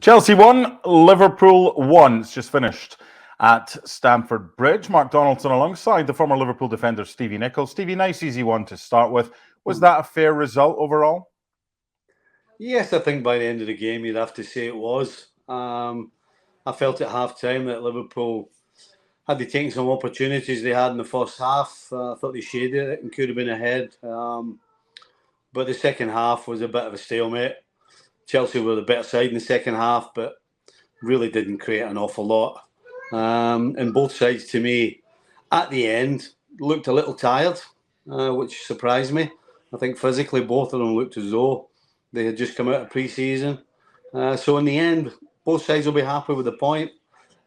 Chelsea won, Liverpool won. It's just finished at Stamford Bridge. Mark Donaldson alongside the former Liverpool defender Stevie Nicol. Stevie, nice easy one to start with. Was that a fair result overall? Yes, I think by the end of the game you'd have to say it was. I felt at half-time that Liverpool, had they taken some opportunities they had in the first half, I thought they shaded it and could have been ahead. But the second half was a bit of a stalemate. Chelsea were the better side in the second half, but really didn't create an awful lot. And both sides, to me, at the end, looked a little tired, which surprised me. I think physically both of them looked as though they had just come out of pre-season. So in the end, both sides will be happy with the point.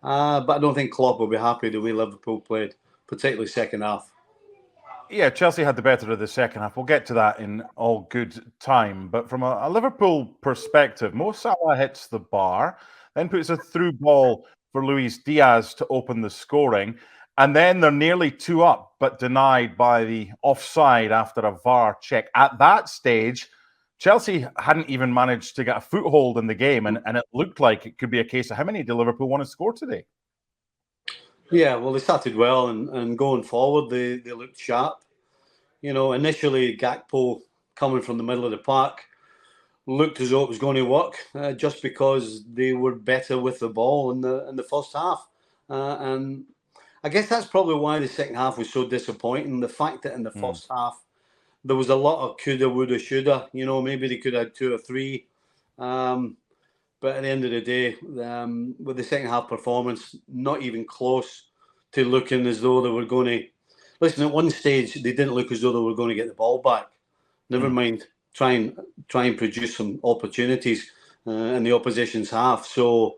But I don't think Klopp will be happy the way Liverpool played, particularly second half. Yeah, Chelsea had the better of the second half. We'll get to that in all good time. But from a Liverpool perspective, Mo Salah hits the bar, then puts a through ball for Luis Diaz to open the scoring. And then they're nearly 2 up, but denied by the offside after a VAR check. At that stage, Chelsea hadn't even managed to get a foothold in the game, and it looked like it could be a case of how many did Liverpool want to score today? Yeah, well, they started well, and going forward, they looked sharp. You know, initially, Gakpo coming from the middle of the park looked as though it was going to work, just because they were better with the ball in the first half. And I guess that's probably why the second half was so disappointing. The fact that in the first half, there was a lot of coulda, woulda, shoulda. You know, maybe they could have had 2 or 3. But at the end of the day, with the second half performance, not even close to looking as though they were going to. Listen, at one stage, they didn't look as though they were going to get the ball back. Never mind try and produce some opportunities in the opposition's half. So,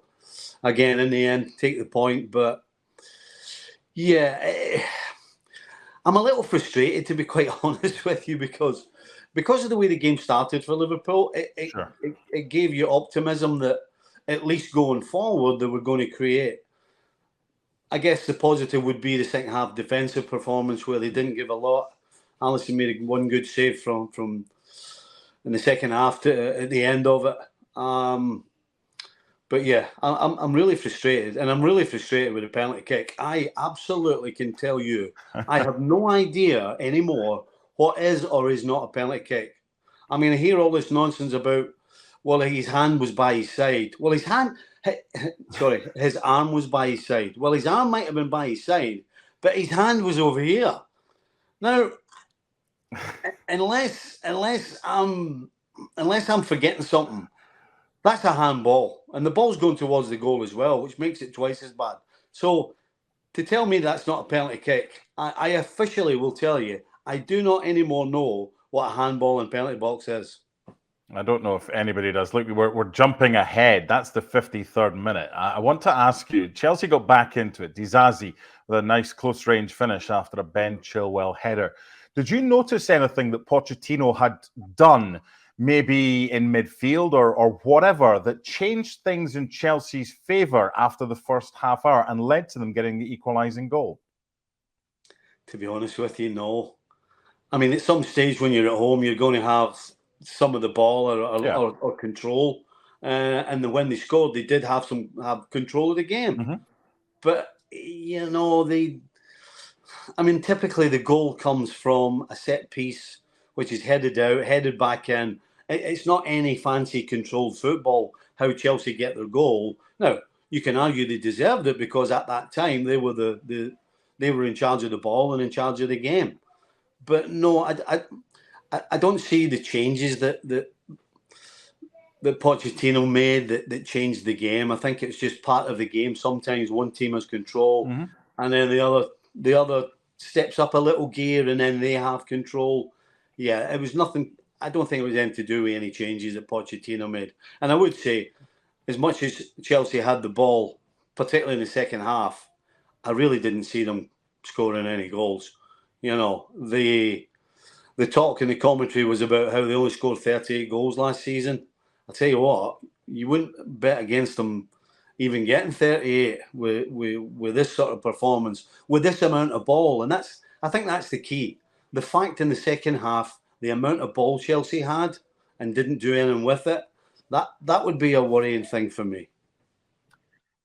again, in the end, take the point. But, yeah, I'm a little frustrated, to be quite honest with you, because of the way the game started for Liverpool, it gave you optimism that at least going forward they were going to create. I guess the positive would be the second half defensive performance where they didn't give a lot. Alisson made one good save from in the second half at the end of it. But yeah, I'm really frustrated, and I'm really frustrated with the penalty kick. I absolutely can tell you, I have no idea anymore what is or is not a penalty kick. I mean, I hear all this nonsense about, well, his hand was by his side. Well, his arm was by his side. Well, his arm might have been by his side, but his hand was over here. Now, unless I'm forgetting something, that's a handball, and the ball's going towards the goal as well, which makes it twice as bad. So, to tell me that's not a penalty kick, I officially will tell you, I do not anymore know what a handball and penalty box is. I don't know if anybody does. Look, we're jumping ahead. That's the 53rd minute. I want to ask you, Chelsea got back into it. Dizazi with a nice close-range finish after a Ben Chilwell header. Did you notice anything that Pochettino had done, maybe in midfield or whatever, that changed things in Chelsea's favour after the first half hour and led to them getting the equalising goal? To be honest with you, no. I mean, at some stage when you're at home, you're going to have some of the ball or control. And when they scored, they did have control of the game. Mm-hmm. But, you know, typically the goal comes from a set piece, which is headed out, headed back in. It's not any fancy controlled football, how Chelsea get their goal. Now, you can argue they deserved it because at that time they were they were in charge of the ball and in charge of the game. But no, I don't see the changes that Pochettino made that changed the game. I think it's just part of the game. Sometimes one team has control, and then the other steps up a little gear, and then they have control. Yeah, it was nothing. I don't think it was anything to do with any changes that Pochettino made. And I would say, as much as Chelsea had the ball, particularly in the second half, I really didn't see them scoring any goals. You know, the talk in the commentary was about how they only scored 38 goals last season. I'll tell you what, you wouldn't bet against them even getting 38 with this sort of performance, with this amount of ball. And I think that's the key. The fact in the second half, the amount of ball Chelsea had and didn't do anything with it, That would be a worrying thing for me.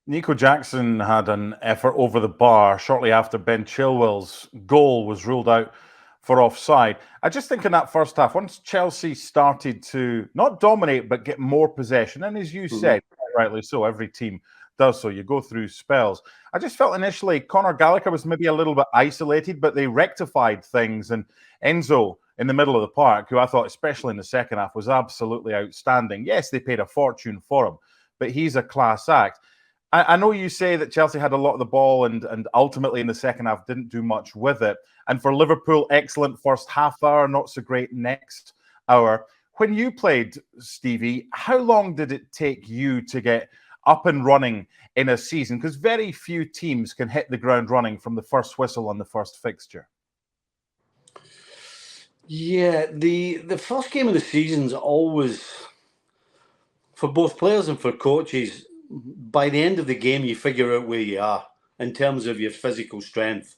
Nico Jackson had an effort over the bar shortly after Ben Chilwell's goal was ruled out for offside. I just think in that first half, once Chelsea started to not dominate but get more possession, and as you said, rightly so, every team does so. You go through spells. I just felt initially Conor Gallagher was maybe a little bit isolated, but they rectified things. And Enzo in the middle of the park, who I thought, especially in the second half, was absolutely outstanding. Yes, they paid a fortune for him, but he's a class act. I know you say that Chelsea had a lot of the ball and ultimately in the second half didn't do much with it. And for Liverpool, excellent first half hour, not so great next hour. When you played, Stevie, how long did it take you to get up and running in a season? Because very few teams can hit the ground running from the first whistle on the first fixture. Yeah, the first game of the season's always, for both players and for coaches, by the end of the game, you figure out where you are in terms of your physical strength.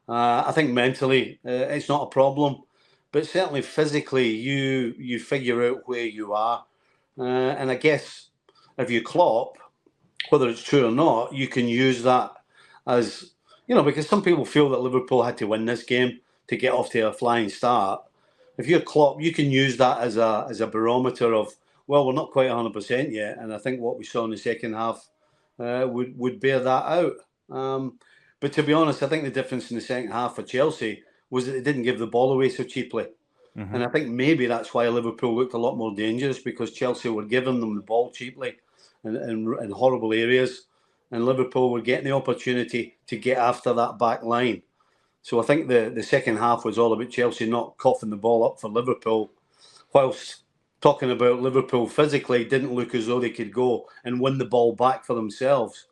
I think mentally, it's not a problem, but certainly physically, you figure out where you are. And I guess if you Klopp, whether it's true or not, you can use that as, because some people feel that Liverpool had to win this game to get off to a flying start. If you're Klopp, you can use that as a barometer of, well, we're not quite 100% yet, and I think what we saw in the second half would bear that out. But to be honest, I think the difference in the second half for Chelsea was that they didn't give the ball away so cheaply. And I think maybe that's why Liverpool looked a lot more dangerous, because Chelsea were giving them the ball cheaply in horrible areas, and Liverpool were getting the opportunity to get after that back line. So I think the second half was all about Chelsea not coughing the ball up for Liverpool, whilst talking about Liverpool physically didn't look as though they could go and win the ball back for themselves.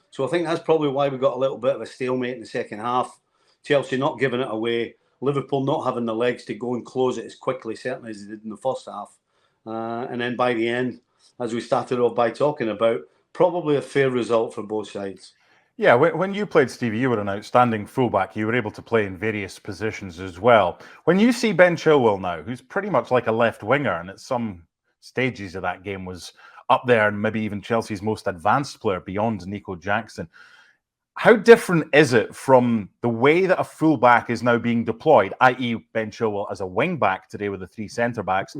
So I think that's probably why we got a little bit of a stalemate in the second half. Chelsea not giving it away, Liverpool not having the legs to go and close it as quickly, certainly as they did in the first half. And then by the end, as we started off by talking about, probably a fair result for both sides. Yeah, when you played, Stevie, you were an outstanding fullback. You were able to play in various positions as well. When you see Ben Chilwell now, who's pretty much like a left winger, and at some stages of that game was up there and maybe even Chelsea's most advanced player beyond Nico Jackson, how different is it from the way that a fullback is now being deployed, i.e. Ben Chilwell as a wing-back today with the three centre-backs,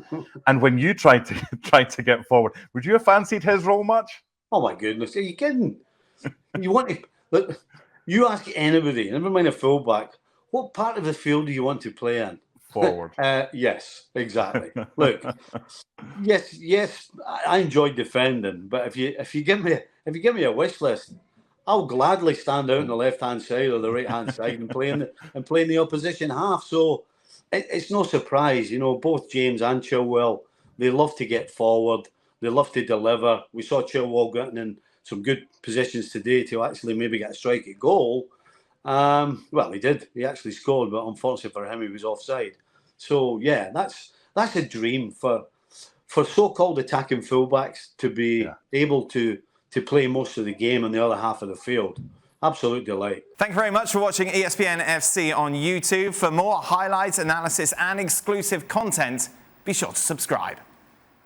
and when you tried to get forward, would you have fancied his role much? Oh my goodness, are you kidding? You want to look? You ask anybody, never mind a fullback, what part of the field do you want to play in? Forward. Yes, exactly. Look, yes, I enjoy defending, but if you give me a wish list, I'll gladly stand out on the left hand side or the right hand side and play in the opposition half. So it's no surprise, both James and Chilwell, they love to get forward, they love to deliver. We saw Chilwell getting in some good positions today to actually maybe get a strike at goal. Well, he did. He actually scored, but unfortunately for him, he was offside. So yeah, that's a dream for so-called attacking fullbacks to be able to play most of the game on the other half of the field. Absolute delight. Thank you very much for watching ESPN FC on YouTube. For more highlights, analysis, and exclusive content, be sure to subscribe.